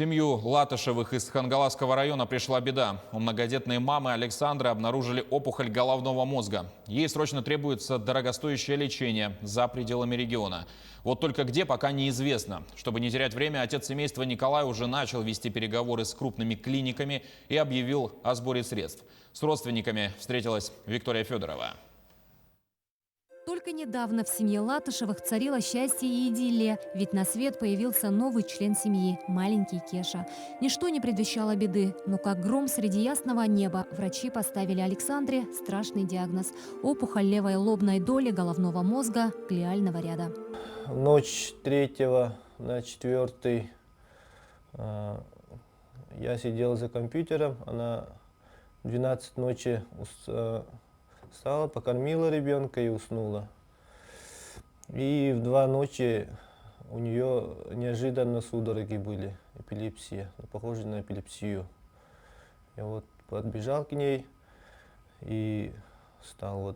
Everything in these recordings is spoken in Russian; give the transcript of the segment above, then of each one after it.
В семью Латышевых из Хангаласского района пришла беда. У многодетной мамы Александры обнаружили опухоль головного мозга. Ей срочно требуется дорогостоящее лечение за пределами региона. Вот только где, пока неизвестно. Чтобы не терять время, отец семейства Николай уже начал вести переговоры с крупными клиниками и объявил о сборе средств. С родственниками встретилась Виктория Федорова. Только недавно в семье Латышевых царило счастье и идиллия, ведь на свет появился новый член семьи – маленький Кеша. Ничто не предвещало беды, но как гром среди ясного неба врачи поставили Александре страшный диагноз – опухоль левой лобной доли головного мозга глиального ряда. В ночь 3 на 4 я сидел за компьютером, она в 12 ночи встала, покормила ребенка и уснула. И в 2 ночи у нее неожиданно судороги были, эпилепсия, похоже на эпилепсию. Я вот подбежал к ней и стал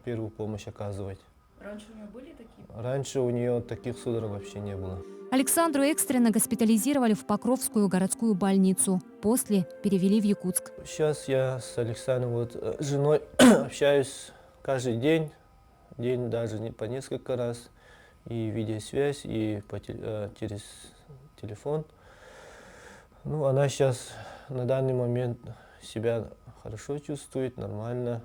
первую помощь оказывать. Раньше у нее были такие? Раньше у нее таких судорог вообще не было. Александру экстренно госпитализировали в Покровскую городскую больницу. После перевели в Якутск. Сейчас я с Александром, женой, общаюсь каждый день даже не по несколько раз, и видеосвязь, и через телефон. Ну, она сейчас на данный момент себя хорошо чувствует, нормально.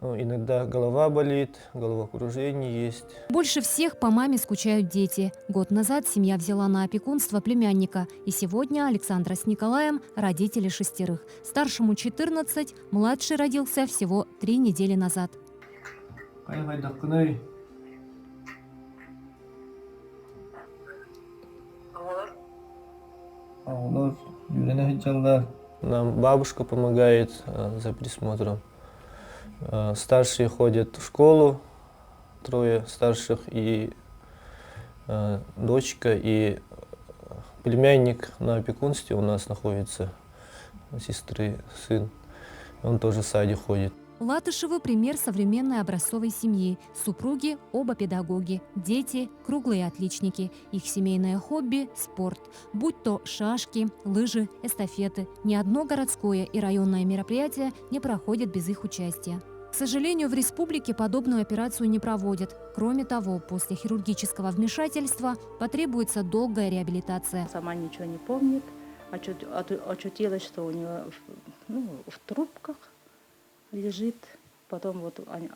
Ну, иногда голова болит, головокружение есть. Больше всех по маме скучают дети. Год назад семья взяла на опекунство племянника. И сегодня Александра с Николаем – родители 6. Старшему 14, младший родился всего 3 недели назад. Нам бабушка помогает за присмотром. Старшие ходят в школу, 3 старших, и дочка, и племянник на опекунстве у нас находится, сестры, сын. Он тоже в саде ходит. Латышевы – пример современной образцовой семьи. Супруги – оба педагоги, дети – круглые отличники. Их семейное хобби – спорт. Будь то шашки, лыжи, эстафеты. Ни одно городское и районное мероприятие не проходит без их участия. К сожалению, в республике подобную операцию не проводят. Кроме того, после хирургического вмешательства потребуется долгая реабилитация. Сама ничего не помнит, очутилась, что у нее в трубках лежит. Потом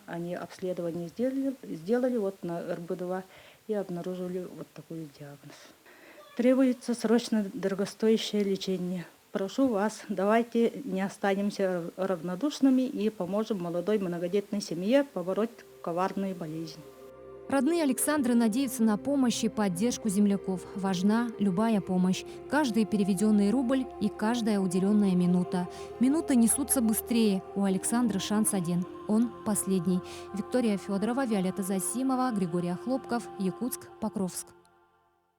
они обследование сделали на РБ-2 и обнаружили такой диагноз. Требуется срочно дорогостоящее лечение. Прошу вас, давайте не останемся равнодушными и поможем молодой многодетной семье побороть коварные болезни. Родные Александры надеются на помощь и поддержку земляков. Важна любая помощь. Каждый переведенный рубль и каждая уделенная минута. Минуты несутся быстрее. У Александры шанс один. Он последний. Виктория Федорова, Виолетта Засимова, Григорий Хлопков, Якутск, Покровск.